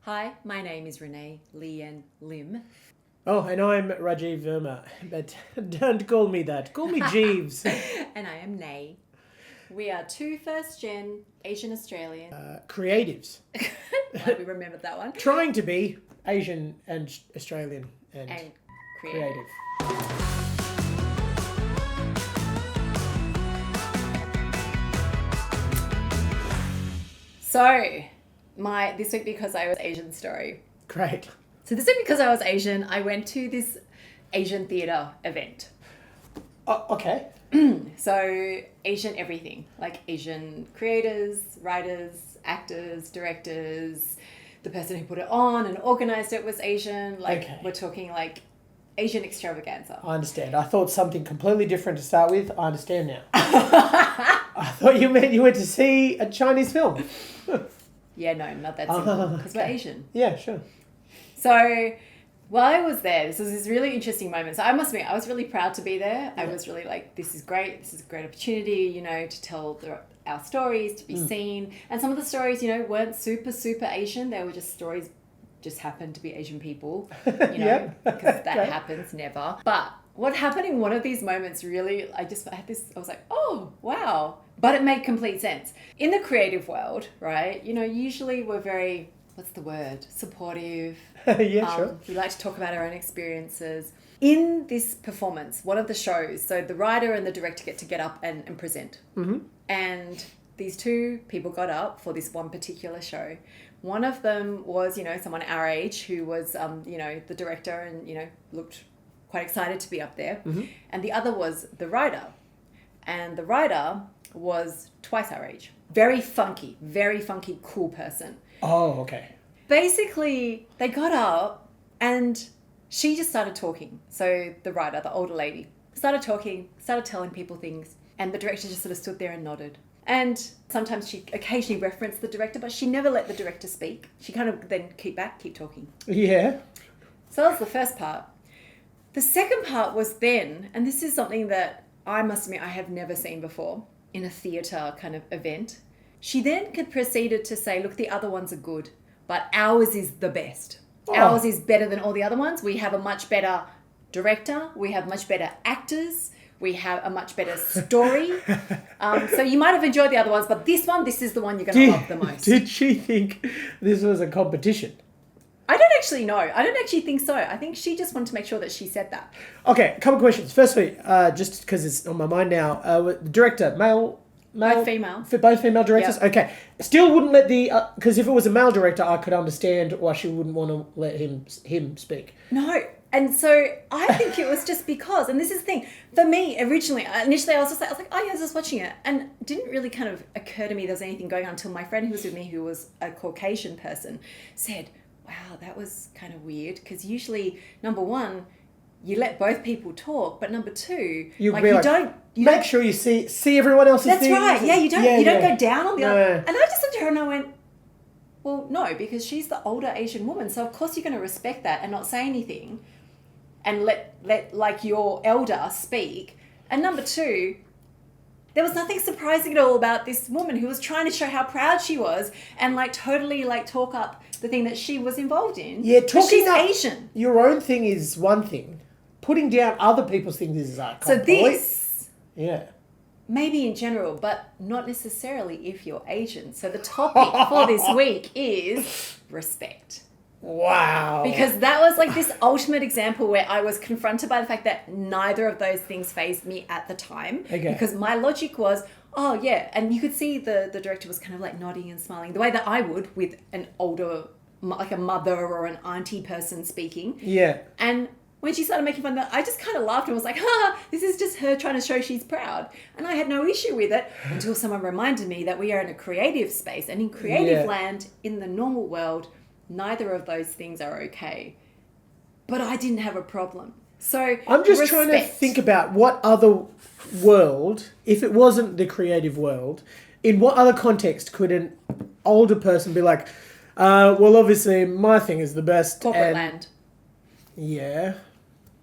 Hi, my name is Renee Leanne Lim. Oh, and I'm Rajiv Verma, but don't call me that. Call me Jeeves. And I am Nay. We are two first-gen Asian Australian. Creatives. Glad we remembered that one. Trying to be Asian and Australian and creative. So, this week because I was Asian story. Great. So this week because I was Asian, I went to this Asian theatre event. Okay. So Asian everything, like Asian creators, writers, actors, directors, the person who put it on and organised it was Asian. We're talking like Asian extravaganza. I understand. I thought something completely different to start with. I understand now. I thought you meant you went to see a Chinese film. Yeah, no, not that simple, because we're Asian. Yeah, sure. So while I was there, this was this really interesting moment. So I must admit, I was really proud to be there. Yeah. I was really like, this is great. This is a great opportunity, to tell our stories, to be seen. And some of the stories, weren't super, super Asian. They were just stories, just happened to be Asian people, because that happens never. But what happened in one of these moments really, I was like, oh, wow. But it made complete sense. In the creative world, right, usually we're very, what's the word? Supportive. Yeah, sure. We like to talk about our own experiences. In this performance, one of the shows, so the writer and the director get up and present. Mm-hmm. And these two people got up for this one particular show. One of them was, someone our age who was, the director and, looked quite excited to be up there. Mm-hmm. And the other was the writer. And the writer was twice our age. Very funky, cool person. Oh, okay. Basically, they got up and she just started talking. So the writer, the older lady, started talking, started telling people things. And the director just sort of stood there and nodded. And sometimes she occasionally referenced the director, but she never let the director speak. She kind of then keep talking. Yeah. So that was the first part. The second part was then, and this is something that I must admit I have never seen before in a theatre kind of event. She then proceeded to say, look, the other ones are good, but ours is the best. Oh. Ours is better than all the other ones. We have a much better director. We have much better actors. We have a much better story. So you might have enjoyed the other ones, but this is the one you're going to love the most. Did she think this was a competition? I don't actually know. I don't actually think so. I think she just wanted to make sure that she said that. Okay, a couple of questions. Firstly, just because it's on my mind now, the director, male? Both female. Both female directors? Yep. Okay. Still wouldn't let because if it was a male director, I could understand why she wouldn't want to let him speak. No. And so I think it was just because, and this is the thing, for me, initially I was like, oh yeah, I was just watching it. And it didn't really kind of occur to me there was anything going on until my friend who was with me, who was a Caucasian person, said, wow, that was kind of weird. Because usually, number one, you let both people talk, but number two, you don't make sure you see everyone else's things. That's right. Yeah, you don't go down on the other. And I just looked at her and I went, well, no, because she's the older Asian woman, so of course you're going to respect that and not say anything, and let like your elder speak. And number two, there was nothing surprising at all about this woman who was trying to show how proud she was and totally talk up the thing that she was involved in. Yeah, talking up Asian. Your own thing is one thing. Putting down other people's things is so this, yeah, maybe in general, but not necessarily if you're Asian. So the topic for this week is respect. Wow. Because that was this ultimate example where I was confronted by the fact that neither of those things fazed me at the time. Okay. Because my logic was, oh yeah, and you could see the director was kind of nodding and smiling the way that I would with an older, like a mother or an auntie person speaking. Yeah. And when she started making fun of that, I just kind of laughed and was like, this is just her trying to show she's proud. And I had no issue with it until someone reminded me that we are in a creative space. And in creative land, in the normal world, neither of those things are okay. But I didn't have a problem. So I'm just trying to think about what other world, if it wasn't the creative world, in what other context could an older person be like, well, obviously my thing is the best. Corporate land. Yeah.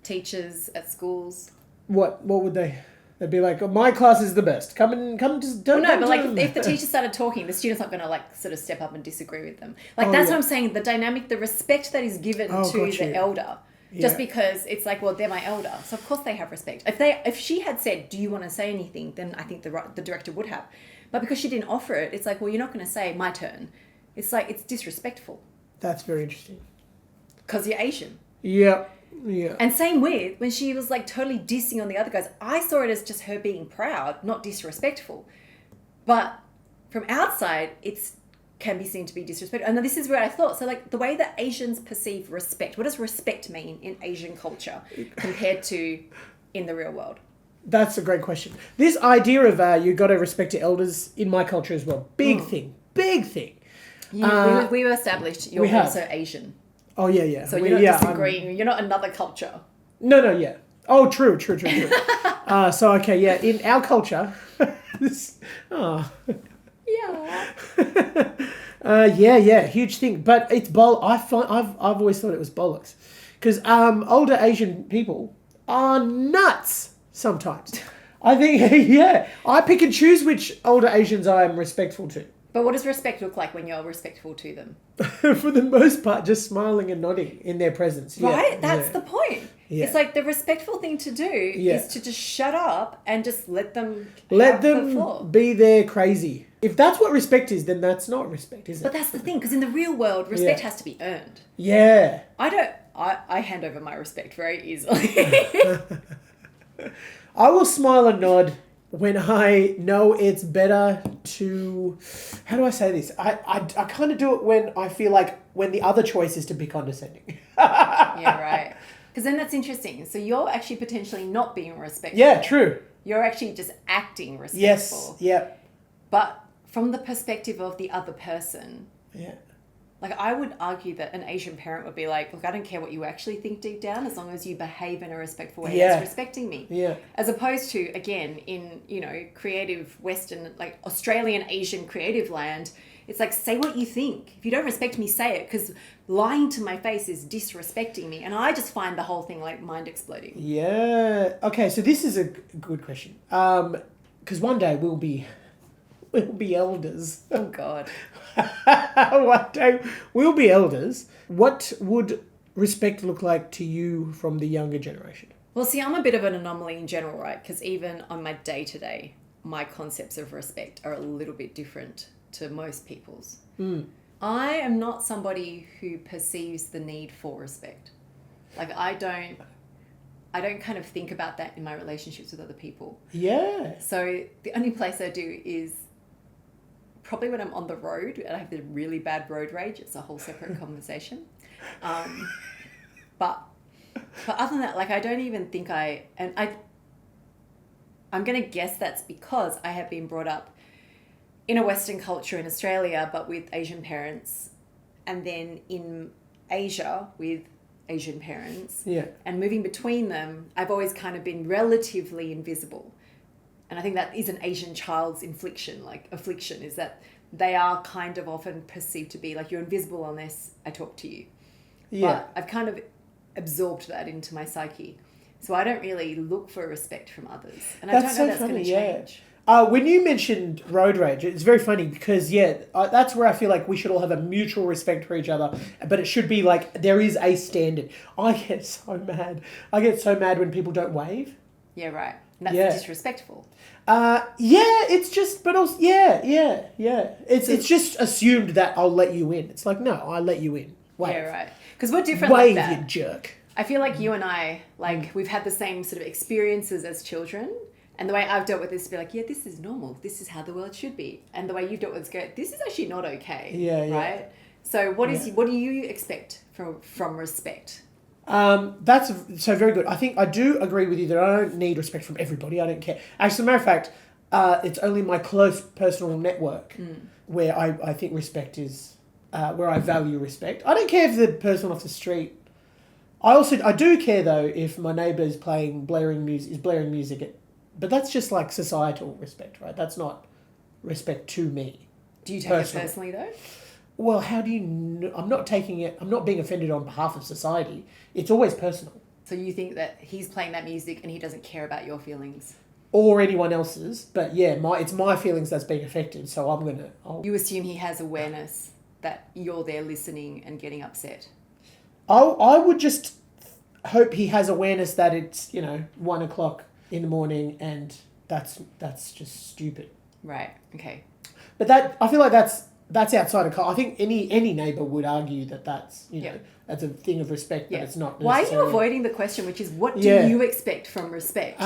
Teachers at schools. What would they They'd be like, oh, my class is the best. Come just don't. Well, no, but like don't. if the teacher started talking, the student's not going to like sort of step up and disagree with them. Like that's what I'm saying. The dynamic, the respect that is given to the elder, just because it's like, well, they're my elder, so of course they have respect. If she had said, "Do you want to say anything?" then I think the director would have, but because she didn't offer it, it's like, well, you're not going to say my turn. It's like it's disrespectful. That's very interesting. Because you're Asian. Yeah. Yeah. And same with when she was like totally dissing on the other guys. I saw it as just her being proud, not disrespectful. But from outside, it's can be seen to be disrespectful. And this is where I thought. So like the way that Asians perceive respect, what does respect mean in Asian culture compared to in the real world? That's a great question. This idea of you got to respect your elders in my culture as well. Big thing. We were established you're also Asian. Oh, yeah. So you're not disagreeing. You're not another culture. No, yeah. Oh, true. So, okay, yeah. In our culture... Yeah. Huge thing. But it's I've always thought it was bollocks. Because older Asian people are nuts sometimes. I think, yeah. I pick and choose which older Asians I am respectful to. But what does respect look like when you're respectful to them? For the most part, just smiling and nodding in their presence. Right? Yeah. That's the point. Yeah. It's like the respectful thing to do is to just shut up and just let them be there crazy. If that's what respect is, then that's not respect, is it? But that's the thing, because in the real world, respect has to be earned. Yeah. I hand over my respect very easily. I will smile and nod when I know it's better to... How do I say this? I kind of do it when I feel like when the other choice is to be condescending. Yeah, right. Because then that's interesting. So you're actually potentially not being respectful. Yeah, true. You're actually just acting respectful. Yes, yeah. But from the perspective of the other person... Yeah. Like, I would argue that an Asian parent would be like, look, I don't care what you actually think deep down, as long as you behave in a respectful way. That's respecting me. Yeah. As opposed to, again, in, creative Western, like Australian, Asian creative land, it's like, say what you think. If you don't respect me, say it, because lying to my face is disrespecting me. And I just find the whole thing like mind exploding. Yeah. Okay, so this is a good question. Because one day we'll be elders. Oh, God. One day we'll be elders. What would respect look like to you from the younger generation? Well, see, I'm a bit of an anomaly in general, right? Because even on my day-to-day, my concepts of respect are a little bit different to most people's. I am not somebody who perceives the need for respect. Like, I don't kind of think about that in my relationships with other people. Yeah. So the only place I do is probably when I'm on the road and I have the really bad road rage. It's a whole separate conversation. But other than that, like, I don't even think I'm going to guess that's because I have been brought up in a Western culture in Australia, but with Asian parents, and then in Asia with Asian parents. Yeah. And moving between them, I've always kind of been relatively invisible. And I think that is an Asian child's affliction, is that they are kind of often perceived to be like, you're invisible unless I talk to you. Yeah. But I've kind of absorbed that into my psyche. So I don't really look for respect from others. And I don't know that's going to change. When you mentioned road rage, it's very funny because, that's where I feel like we should all have a mutual respect for each other. But it should be like, there is a standard. I get so mad when people don't wave. Yeah, right. And that's disrespectful. It's just, but also, yeah. It's just assumed that I'll let you in. It's like, no, I let you in. Wave. Yeah, right. Because we're different like that. Wave, you jerk. I feel like you and I, we've had the same sort of experiences as children. And the way I've dealt with this is to be like, yeah, this is normal. This is how the world should be. And the way you've dealt with it is go, this is actually not okay. Yeah. Right? So what do you expect from respect? That's so very good. I think I do agree with you that I don't need respect from everybody. I don't care. Actually, as a matter of fact, it's only my close personal network where I think respect is, where I value respect. I don't care if the person off the street. I do care though if my neighbour is blaring music, but that's just like societal respect, right? That's not respect to me. Do you take it personally though? Well, how do you know? I'm not being offended on behalf of society. It's always personal. So you think that he's playing that music and he doesn't care about your feelings? or anyone else's. But yeah, it's my feelings that's being affected. So You assume he has awareness that you're there listening and getting upset. I would just hope he has awareness that it's 1:00 in the morning and that's just stupid. Right. Okay. But I feel like that's outside of. I think any neighbour would argue that's that's a thing of respect, but it's not. Why are you avoiding the question, which is what do you expect from respect?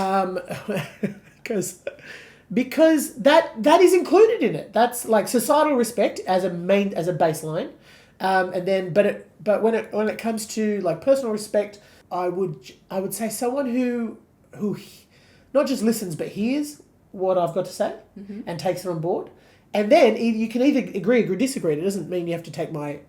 Because that is included in it. That's like societal respect as a baseline, and then but when it comes to like personal respect, I would say someone who not just listens but hears what I've got to say and takes it on board. And then you can either agree or disagree. It doesn't mean you have to take my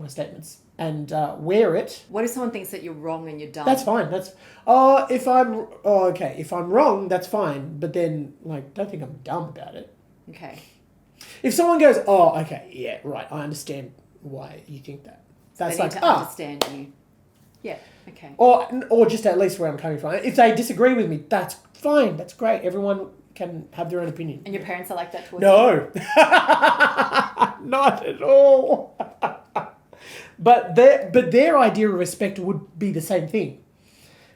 statements and wear it. What if someone thinks that you're wrong and you're dumb? That's fine. If I'm wrong, that's fine. But then, don't think I'm dumb about it. Okay. If someone goes, oh, okay, yeah, right, I understand why you think that. That's they need to understand you. Yeah. Okay. Or just at least where I'm coming from. If they disagree with me, that's fine. That's great. Everyone can have their own opinion. And your parents are like that towards you? No. Not at all. But their idea of respect would be the same thing.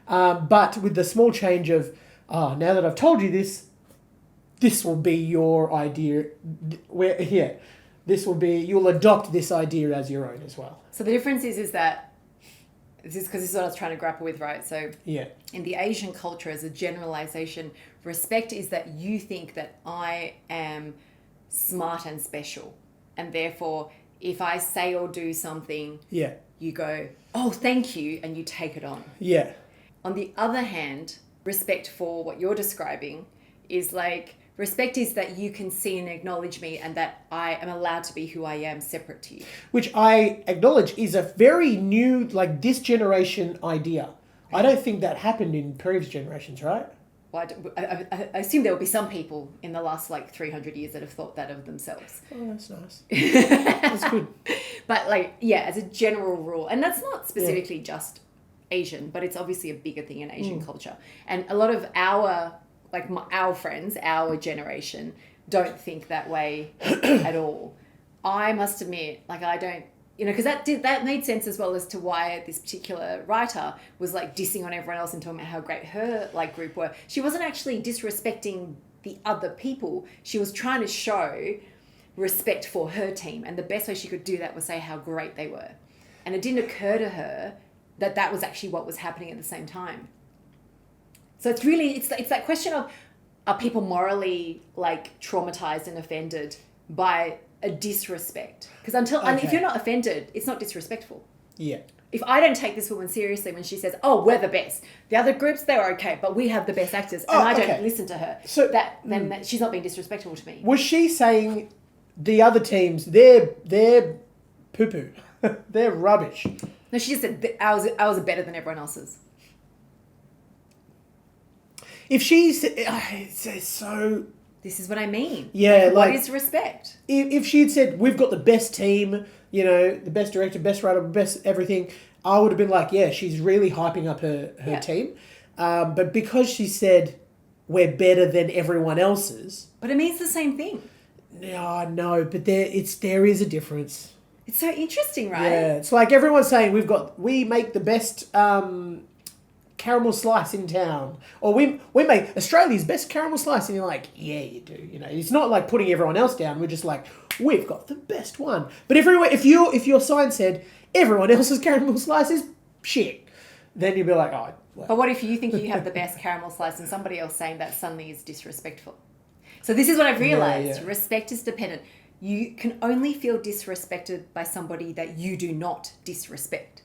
But with the small change of, now that I've told you this will be your idea. You'll adopt this idea as your own as well. So the difference is that, this is what I was trying to grapple with, right? So in the Asian culture, as a generalization, respect is that you think that I am smart and special. And therefore, if I say or do something, you go, oh, thank you, and you take it on. Yeah. On the other hand, respect for what you're describing is like, respect is that you can see and acknowledge me and that I am allowed to be who I am separate to you. Which I acknowledge is a very new, this generation idea. I don't think that happened in previous generations, right? Well, I assume there will be some people in the last 300 years that have thought that of themselves. Oh, that's nice. That's good. But as a general rule, and that's not specifically just Asian, but it's obviously a bigger thing in Asian culture. And a lot of our friends, our generation, don't think that way at all. I must admit, I don't, because that made sense as well as to why this particular writer was dissing on everyone else and talking about how great her group were. She wasn't actually disrespecting the other people. She was trying to show respect for her team, and the best way she could do that was say how great they were. And it didn't occur to her that was actually what was happening at the same time. So it's that question of, are people morally traumatized and offended by a disrespect? Because if you're not offended, it's not disrespectful. Yeah. If I don't take this woman seriously when she says, oh, we're the best, the other groups, they were okay, but we have the best actors, and I don't listen to her, so then she's not being disrespectful to me. Was she saying the other teams, they're poo-poo, they're rubbish? No, she just said ours are better than everyone else's. If she's so... This is what I mean. Yeah, what is respect? If she had said, we've got the best team, the best director, best writer, best everything, I would have been like, yeah, she's really hyping up her team. But because she said, we're better than everyone else's... But it means the same thing. No, but there is a difference. It's so interesting, right? Yeah, it's like everyone's saying we make the best caramel slice in town, or we make Australia's best caramel slice, and you're like, yeah, you do. It's not like putting everyone else down. We're just like, we've got the best one. But if your sign said everyone else's caramel slice is shit, then you'd be like, oh. Well. But what if you think you have the best caramel slice and somebody else saying that suddenly is disrespectful? So this is what I've realized. Yeah. Respect is dependent. You can only feel disrespected by somebody that you do not disrespect.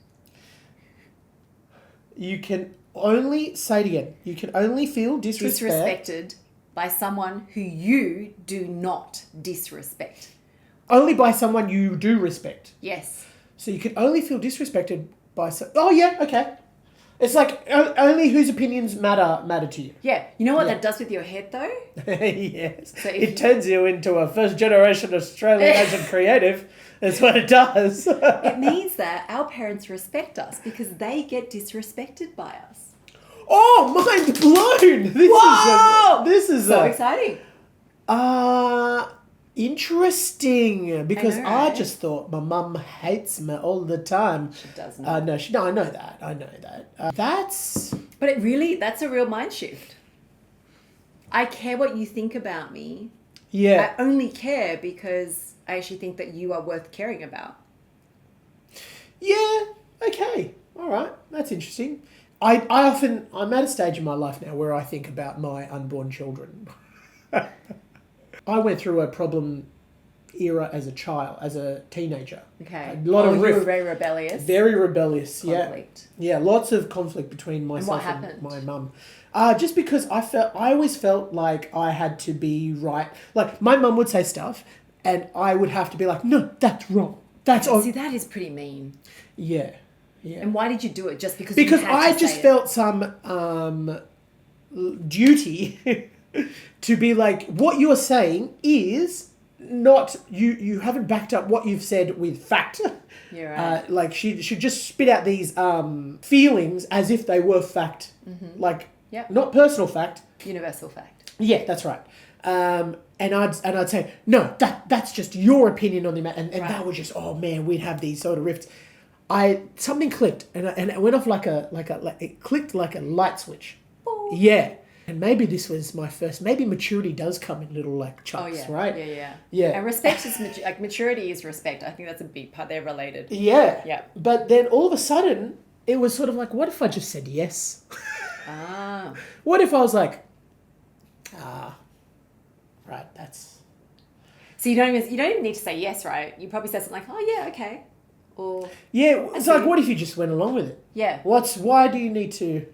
You can only, say it again, you can only feel disrespected by someone who you do not disrespect. Only by someone you do respect? Yes. So you can only feel disrespected by... Oh, yeah, okay. It's like only whose opinions matter to you. Yeah. You know what that does with your head, though? Yes. So it turns you into a first-generation Australian Asian creative. That's what it does. It means that our parents respect us because they get disrespected by us. Oh, mind blown! Whoa! This is So exciting. Interesting. Because I know, I right? just thought my mum hates me all the time. She does not. No, I know that. That's... But that's a real mind shift. I care what you think about me. Yeah. I only care because I actually think that you are worth caring about. Yeah, okay. All right. That's interesting. I'm at a stage in my life now where I think about my unborn children. I went through a problem era as a teenager. Okay. A lot of you were rift. very rebellious. Very rebellious, Conflict. Yeah, lots of conflict between myself what and happened? my mum. Just because I always felt like I had to be right. Like, my mum would say stuff, and I would have to be like, no, that's wrong. That's all. See, that is pretty mean. Yeah, yeah. And why did you do it? Just because Because you had I to just say felt some duty to be like, what you're saying is not, you haven't backed up what you've said with fact. it. You're right. Like, she should just spit out these feelings as if they were fact. Mm-hmm. Like, Yep. not personal fact. Universal fact. Yeah, that's right. And I'd say, no, that's just your opinion on the matter. And Right. that was just, oh man, we'd have these sort of rifts. Something clicked, and it went off like it clicked like a light switch. Boom. Yeah. And maybe this was my first, maybe maturity does come in little like chunks, yeah. right? Yeah. Yeah. And respect is, like, maturity is respect. I think that's a big part. They're related. Yeah. Yeah. But then all of a sudden, it was sort of like, what if I just said yes? Ah. What if I was like, right, that's... So you don't even need to say yes, right? You probably say something like, "Oh yeah, okay," or Yeah, it's see. like, what if you just went along with it? yeah, Why do you need to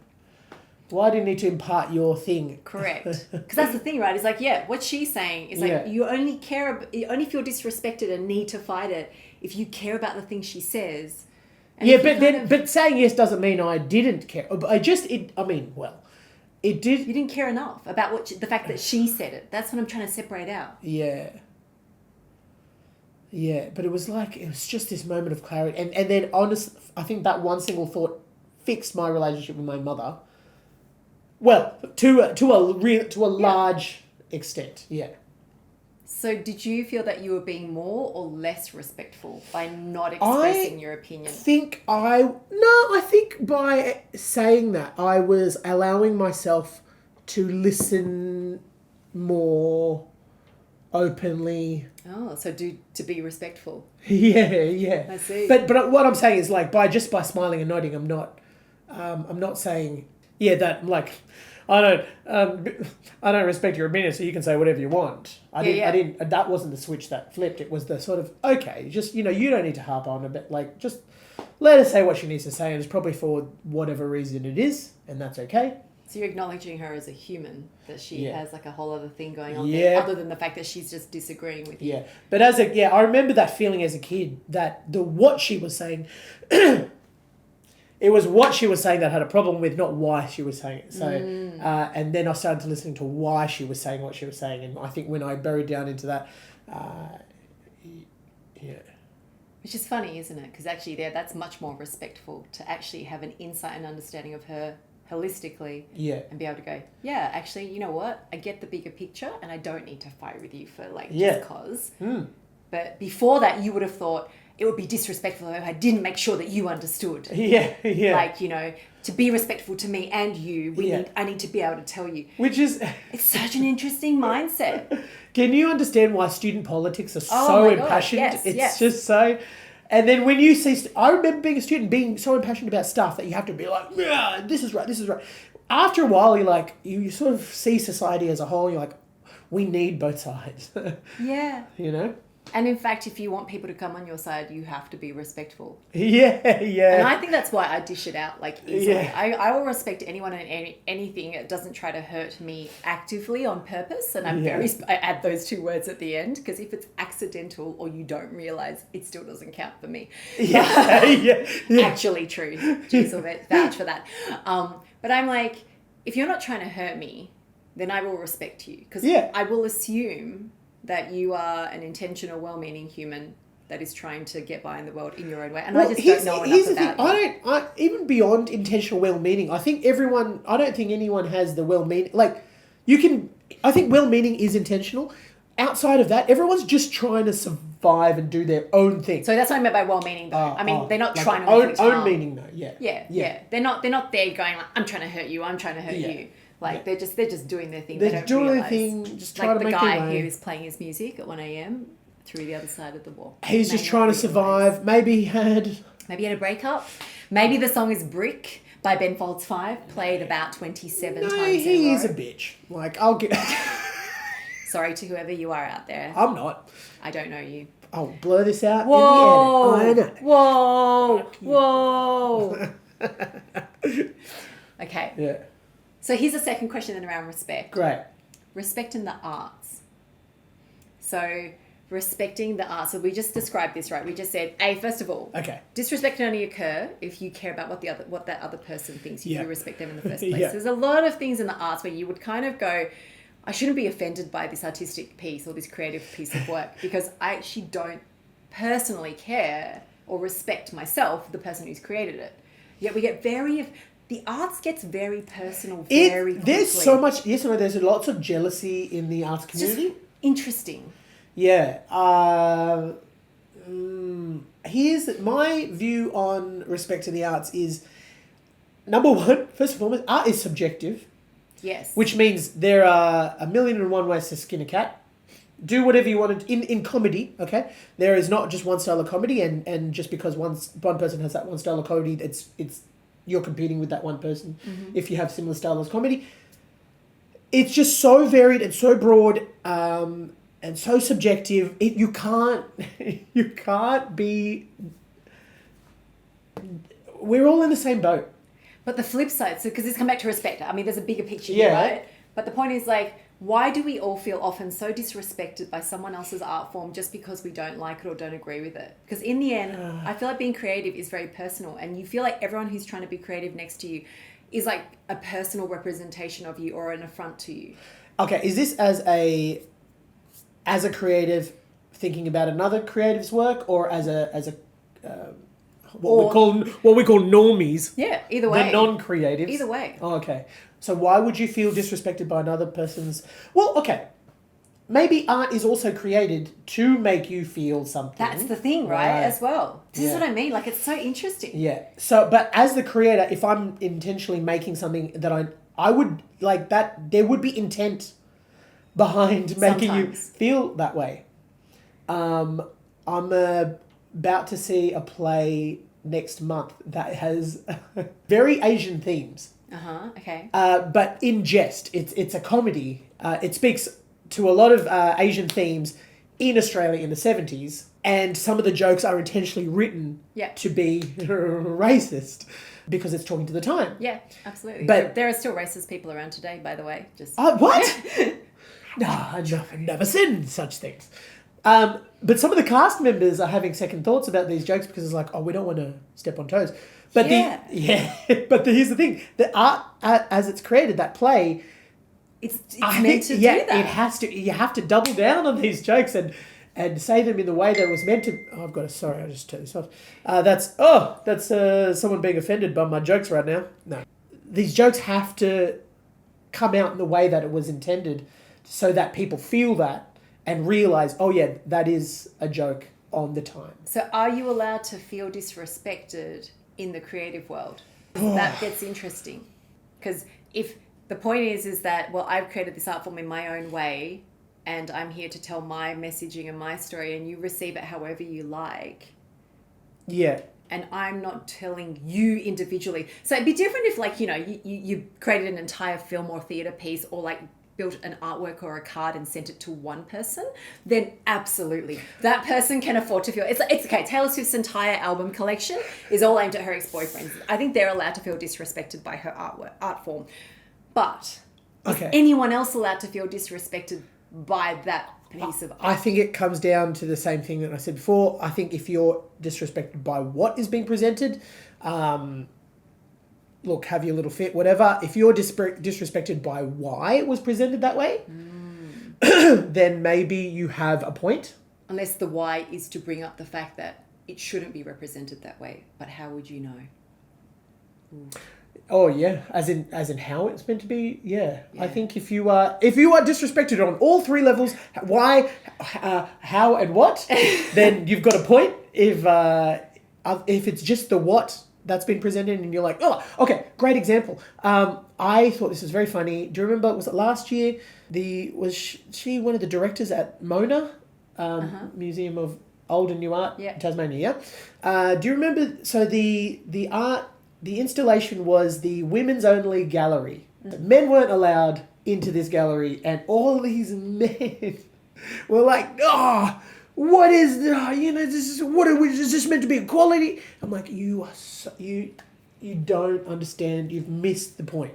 impart your thing? correct. Because that's the thing, right? It's like, yeah, what she's saying is like, Yeah. you only feel disrespected and need to fight it if you care about the things she says. And Yeah, if you but kind then of- but saying yes doesn't mean I didn't care. It did. you didn't care enough about the fact that she said it. That's what I'm trying to separate out. Yeah. Yeah, but it was just this moment of clarity, and then honest. I think that one single thought fixed my relationship with my mother. Well, to a large extent, yeah. So did you feel that you were being more or less respectful by not expressing your opinion? I think by saying that I was allowing myself to listen more openly. Oh, so to be respectful. Yeah. I see. But what I'm saying is, like, by smiling and nodding, I'm not saying that, like, I don't respect your opinion, so you can say whatever you want. I didn't. That wasn't the switch that flipped. It was the sort of, okay, just, you don't need to harp on a bit. Like, just let her say what she needs to say, and it's probably for whatever reason it is, and that's okay. So you're acknowledging her as a human, that she Yeah. has like a whole other thing going on Yeah. there, other than the fact that she's just disagreeing with you. Yeah, but I remember that feeling as a kid that what she was saying, it was what she was saying that I had a problem with, not why she was saying it. So, and then I started to listen to why she was saying what she was saying, and I think when I buried down into that, yeah. Which is funny, isn't it? Because actually that's much more respectful to actually have an insight and understanding of her holistically. Yeah. And be able to go, yeah, actually, you know what? I get the bigger picture and I don't need to fight with you for like Yeah. just cause. Mm. But before that, you would have thought it would be disrespectful if I didn't make sure that you understood. Yeah. Like, to be respectful to me and you, I need to be able to tell you. Which is... It's such an interesting mindset. Can you understand why student politics are Oh so my God, impassioned? yes, It's yes. just so... And then when you see... I remember being a student, being so impassioned about stuff that you have to be like, yeah, this is right. After a while, you're like, you sort of see society as a whole, you're like, we need both sides. Yeah. And in fact, if you want people to come on your side, you have to be respectful. Yeah. And I think that's why I dish it out like easily. Yeah. I will respect anyone and anything that doesn't try to hurt me actively on purpose. And I add those two words at the end, because if it's accidental or you don't realise, it still doesn't count for me. Yeah. Actually true. Jeeves will vouch for that. But I'm like, if you're not trying to hurt me, then I will respect you. Because I will assume that you are an intentional, well-meaning human that is trying to get by in the world in your own way. And Well, I just don't know enough about you. I even beyond intentional well-meaning, I think I don't think anyone has the well-meaning. Like, I think well-meaning is intentional. Outside of that, everyone's just trying to survive and do their own thing. So that's what I meant by well-meaning, though. I mean, they're not like trying to own meaning, though. Yeah. Yeah. They're not there going like, I'm trying to hurt you. I'm trying to hurt you. Like they're just doing their thing. They're they don't doing realize. their thing. Just like trying to the make guy their way. who is playing his music at 1 a.m. through the other side of the wall. He's just trying to survive. Maybe he had a breakup. Maybe the song is Brick by Ben Folds 5, played about 27 times. He is a bitch. Like, I'll get. Sorry to whoever you are out there. I'm not. I don't know you. I'll blur this out Whoa! in the edit. Whoa! Okay. Yeah. So here's a second question then around respect. Great. Respect in the arts. So respecting the arts. So we just described this, right? We just said, first of all, Okay. disrespect can only occur if you care about what that other person thinks. You respect them in the first place. Yeah. There's a lot of things in the arts where you would kind of go, I shouldn't be offended by this artistic piece or this creative piece of work because I actually don't personally care or respect myself, the person who's created it. Yet we get the arts gets very personal very quickly. There's so much, there's lots of jealousy in the arts community. Just interesting. Yeah. Here's my view on respect to the arts is, number one, first and foremost, art is subjective. Yes. Which means there are 1,000,001 ways to skin a cat. Do whatever you want in comedy, okay? There is not just one style of comedy, and just because one person has that one style of comedy, it's you're competing with that one person. Mm-hmm. If you have similar style of comedy, it's just so varied and so broad, and so subjective. You can't be. We're all in the same boat. But the flip side, so because it's come back to respect. I mean, there's a bigger picture here, right? But the point is like, why do we all feel often so disrespected by someone else's art form just because we don't like it or don't agree with it? Because in the end, I feel like being creative is very personal, and you feel like everyone who's trying to be creative next to you is like a personal representation of you or an affront to you. Okay, is this as a creative thinking about another creative's work, or as a what we call normies? Yeah, either way. The non-creatives. Either way. Oh, okay. So why would you feel disrespected by another person's... Well, okay. Maybe art is also created to make you feel something. That's the thing, right? As well. This is what I mean. Like, it's so interesting. Yeah. So, but as the creator, if I'm intentionally making something that I would like that, there would be intent behind making you feel that way. I'm about to see a play next month that has very Asian themes. Okay. But in jest, it's a comedy. It speaks to a lot of Asian themes in Australia in the 70s, and some of the jokes are intentionally written to be racist because it's talking to the time. Yeah, absolutely. But there are still racist people around today, by the way. Just what? No, I've never seen such things. But some of the cast members are having second thoughts about these jokes because it's like, we don't want to step on toes. But here's the thing: the art as it's created, that play, it's meant to do that. It has to. You have to double down on these jokes and say them in the way that it was meant to. Oh, I just turned this off. That's someone being offended by my jokes right now. No, these jokes have to come out in the way that it was intended, so that people feel that and realize, that is a joke on the time. So are you allowed to feel disrespected in the creative world? That gets interesting. Because if the point is that, I've created this art form in my own way and I'm here to tell my messaging and my story and you receive it however you like. Yeah. And I'm not telling you individually. So it'd be different if you created an entire film or theatre piece or built an artwork or a card and sent it to one person, then absolutely. That person can afford to feel... It's okay. Taylor Swift's entire album collection is all aimed at her ex-boyfriends. I think they're allowed to feel disrespected by her art form. But is anyone else allowed to feel disrespected by that piece of art? I think it comes down to the same thing that I said before. I think if you're disrespected by what is being presented... look, have your little fit, whatever. If you're disrespected by why it was presented that way, then maybe you have a point. Unless the why is to bring up the fact that it shouldn't be represented that way. But how would you know? Oh yeah, as in how it's meant to be. Yeah. I think if you are disrespected on all three levels, why, how, and what, then you've got a point. If it's just the what that's been presented, and you're like, oh, okay, great example. I thought this was very funny. Do you remember? Was it last year? Was she one of the directors at Mona, Museum of Old and New Art, Tasmania? Yeah. Do you remember? So the art. The installation was the women's only gallery. The men weren't allowed into this gallery, and all these men were like, "Oh, what is this? Is this meant to be equality?" I'm like, you don't understand. You've missed the point.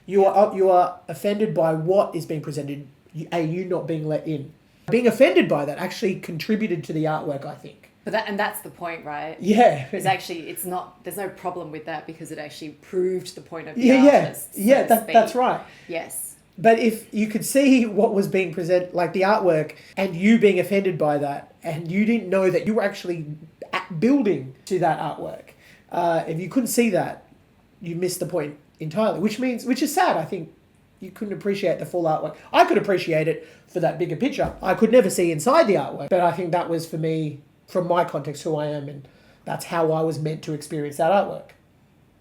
You are offended by what is being presented. You not being let in. Being offended by that actually contributed to the artwork, I think. But that's the point, right? Yeah. It's not, there's no problem with that because it actually proved the point of the artist. Yeah, that's right. Yes. But if you could see what was being presented, like the artwork, and you being offended by that, and you didn't know that you were actually building to that artwork, if you couldn't see that, you missed the point entirely, which is sad. I think you couldn't appreciate the full artwork. I could appreciate it for that bigger picture. I could never see inside the artwork, but I think that was, for me, from my context, who I am, and that's how I was meant to experience that artwork.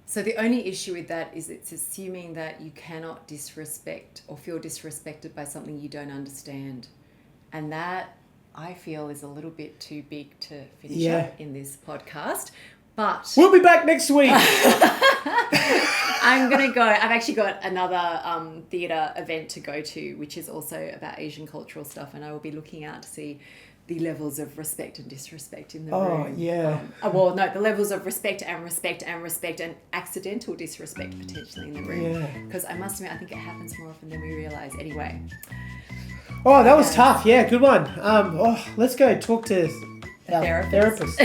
So the only issue with that is it's assuming that you cannot disrespect or feel disrespected by something you don't understand. And that, I feel, is a little bit too big to finish up in this podcast. But we'll be back next week. I'm going to go. I've actually got another theatre event to go to, which is also about Asian cultural stuff, and I will be looking out to see the levels of respect and disrespect in the room. Oh, yeah. The levels of respect and accidental disrespect potentially in the room. Yeah. Because I must admit, I think it happens more often than we realise. Anyway. Oh, that was tough. Yeah, good one. Let's go talk to a therapist.